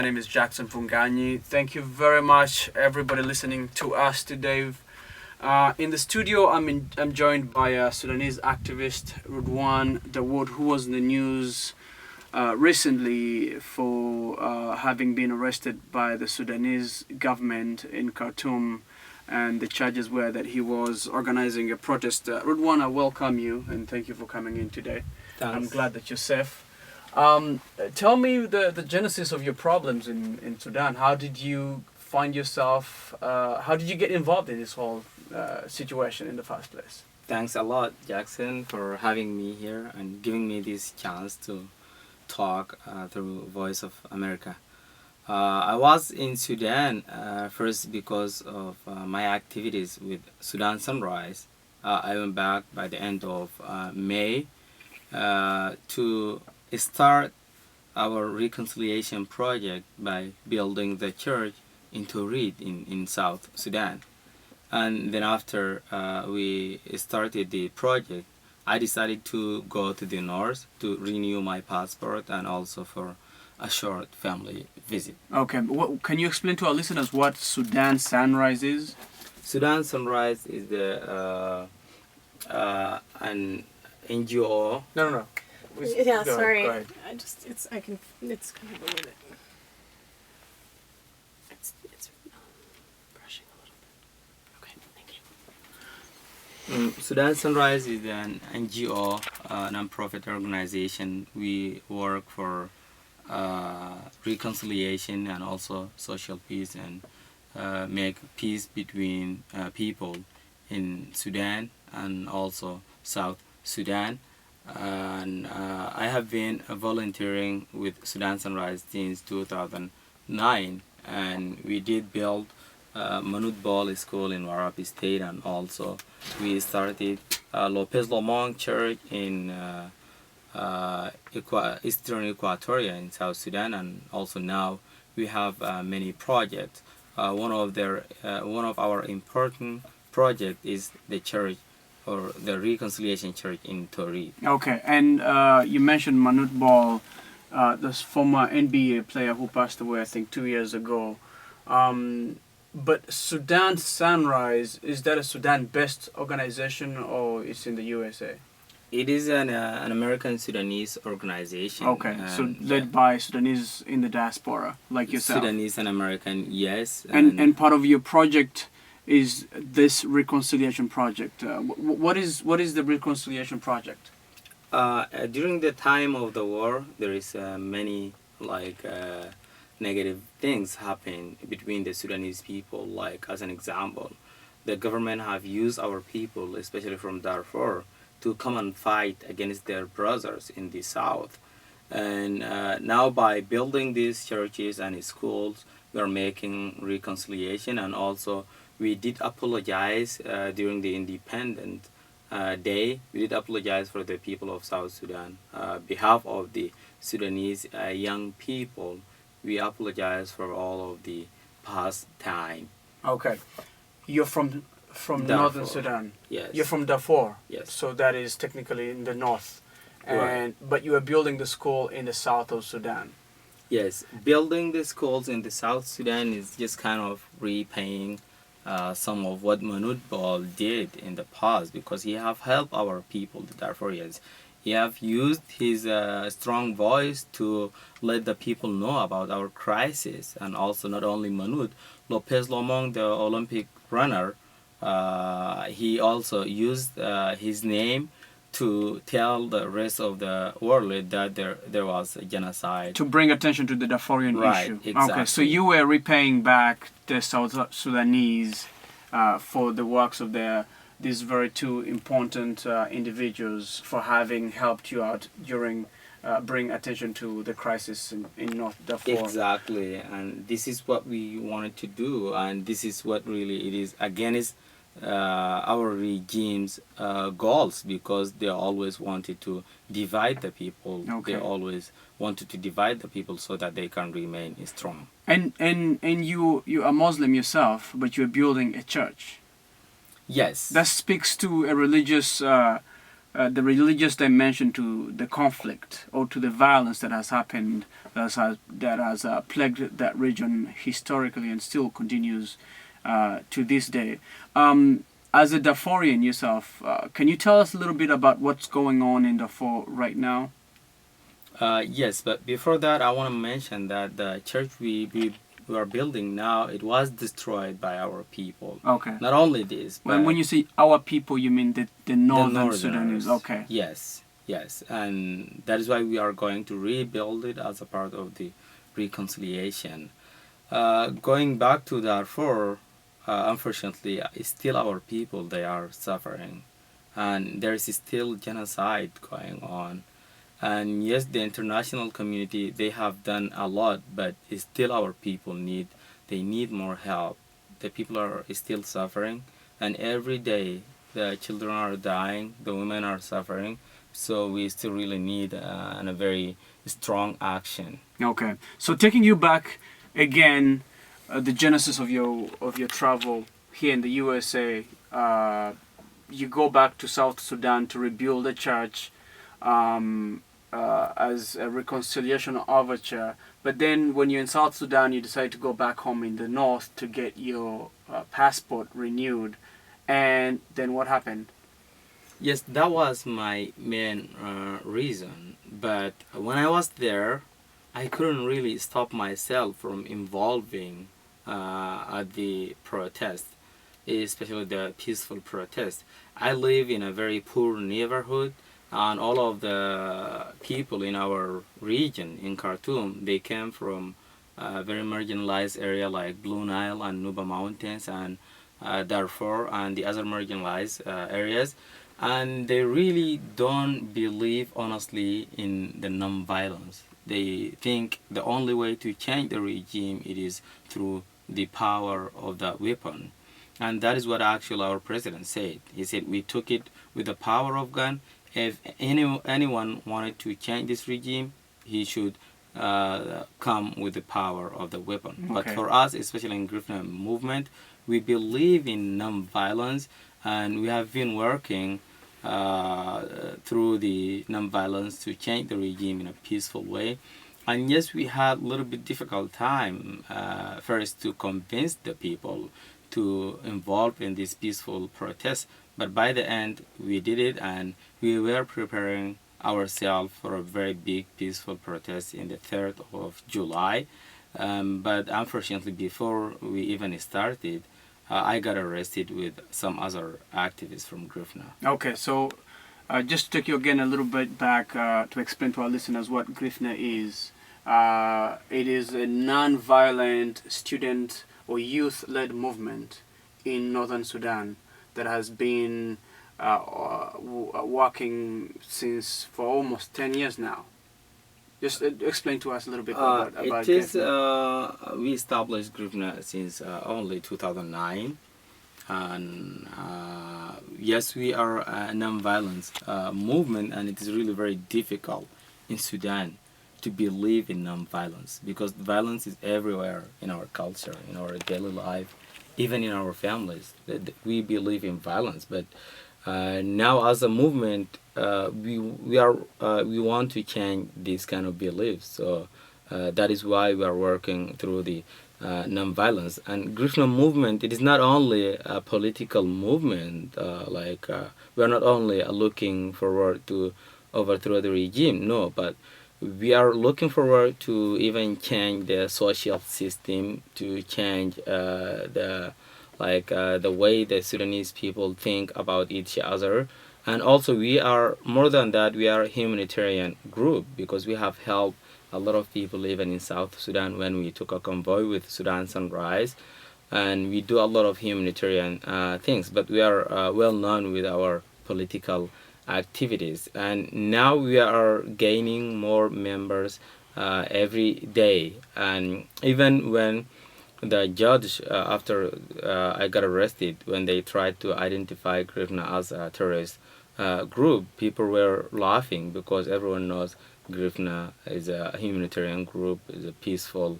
My name is Jackson Funganyi. Thank you very much, everybody listening to us today. In the studio, I'm joined by Sudanese activist Rudwan Dawood, who was in the news recently for having been arrested by the Sudanese government in Khartoum, and the charges were that he was organizing a protest. Rudwan, I welcome you and thank you for coming in today. Thanks. I'm glad that you're safe. Tell me the genesis of your problems in Sudan. How did you find yourself, how did you get involved in this whole situation in the first place? Thanks a lot, Jackson, for having me here and giving me this chance to talk through Voice of America. I was in Sudan first because of my activities with Sudan Sunrise. I went back by the end of May to start our reconciliation project by building the church in Turid in South Sudan. And then after we started the project, I decided to go to the north to renew my passport and also for a short family visit. Okay, can you explain to our listeners what Sudan Sunrise is? Sudan Sunrise is an NGO. No. Yeah, Go sorry. ahead. It's kind of a little. It's brushing a little bit. Okay, thank you. Sudan Sunrise is an NGO, non-profit organization. We work for reconciliation and also social peace and make peace between people in Sudan and also South Sudan. And I have been volunteering with Sudan Sunrise since 2009, and we did build Manud Ball School in Warapi State, and also we started Lopez Lomong Church in Eastern Equatoria in South Sudan, and also now we have many projects. One of our important projects is the church or the Reconciliation Church in Tori. Okay, and you mentioned Manut Ball, this former NBA player who passed away, I think, 2 years ago. But Sudan Sunrise, is that a Sudan-based organization or it's in the USA? It is an American Sudanese organization. Okay, so led by Sudanese in the diaspora, like yourself. Sudanese and American, yes. And part of your project is this reconciliation project. What is the reconciliation project? During the time of the war, there is many negative things happen between the Sudanese people. Like as an example, the government have used our people, especially from Darfur, to come and fight against their brothers in the south. And now by building these churches and schools, we are making reconciliation, and also we did apologize during the Independent Day. We did apologize for the people of South Sudan. Behalf of the Sudanese young people, we apologize for all of the past time. Okay. You're from northern Sudan. Yes. You're from Darfur. Yes. So that is technically in the north. Right. But you are building the school in the south of Sudan. Yes. Building the schools in the South Sudan is just kind of repaying some of what Manud Ball did in the past, because he have helped our people, the Darfurians. He have used his strong voice to let the people know about our crisis, and also not only Manud, Lopez Lomong, the Olympic runner, he also used his name to tell the rest of the world that there was a genocide. To bring attention to the Darfurian issue. Exactly. Okay, so you were repaying back the South Sudanese for the works of these very two important individuals for having helped you out during bring attention to the crisis in North Darfur. Exactly, and this is what we wanted to do, and this is what really it is against our regime's goals, because they always wanted to divide the people. Okay. They always wanted to divide the people so that they can remain strong. And you are Muslim yourself, but you're building a church. Yes. That speaks to a religious the religious dimension to the conflict or to the violence that has happened, that has plagued that region historically and still continues to this day. As a Darfurian yourself, can you tell us a little bit about what's going on in Darfur right now? Yes, but before that, I want to mention that the church we are building now, it was destroyed by our people. Okay. Not only this, but When you say our people, you mean the northern Sudanese? Northerners. Okay. Yes, yes, and that is why we are going to rebuild it as a part of the reconciliation. Going back to Darfur, unfortunately, it's still our people, they are suffering, and there is still genocide going on. And yes, the international community, they have done a lot, but it's still our people they need more help. The people are still suffering, and every day the children are dying, the women are suffering. So we still really need a very strong action. Okay. So taking you back again, the genesis of your travel here in the USA, you go back to South Sudan to rebuild the church. As a reconciliation overture. But then when you're in South Sudan, you decide to go back home in the north to get your passport renewed. And then what happened? Yes, that was my main reason. But when I was there, I couldn't really stop myself from involving at the protest, especially the peaceful protest. I live in a very poor neighborhood, and all of the people in our region in Khartoum, they came from a very marginalized area like Blue Nile and Nuba Mountains and Darfur and the other marginalized areas, and they really don't believe honestly in the non-violence. They think the only way to change the regime it is through the power of that weapon. And that is what actually our president said. He said we took it with the power of gun. If anyone wanted to change this regime, he should come with the power of the weapon. Okay. But for us, especially in Griffin movement, we believe in non-violence, and we have been working through the non-violence to change the regime in a peaceful way. And yes, we had a little bit difficult time first to convince the people to involve in this peaceful protest. But by the end, we did it, and we were preparing ourselves for a very big peaceful protest in the 3rd of July. But unfortunately, before we even started, I got arrested with some other activists from Grifna. Okay, so just to take you again a little bit back to explain to our listeners what Grifna is. It is a non-violent student or youth-led movement in northern Sudan that has been working since for almost 10 years now. Just explain to us a little bit about it is we established Grifna since only 2009, and yes, we are a non-violence movement, and it is really very difficult in Sudan to believe in non-violence because violence is everywhere in our culture, in our daily life, even in our families. We believe in violence, but now as a movement, we want to change this kind of beliefs. So that is why we are working through the non-violence. And Grifna movement, it is not only a political movement. We are not only looking forward to overthrow the regime, no, but we are looking forward to even change the social system, to change the way the Sudanese people think about each other. And also we are, more than that, we are a humanitarian group because we have helped a lot of people even in South Sudan when we took a convoy with Sudan Sunrise. And we do a lot of humanitarian things, but we are well known with our political activities. And now we are gaining more members every day. And even when the judge, after I got arrested, when they tried to identify Grifna as a terrorist group, people were laughing because everyone knows Grifna is a humanitarian group, is a peaceful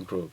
group.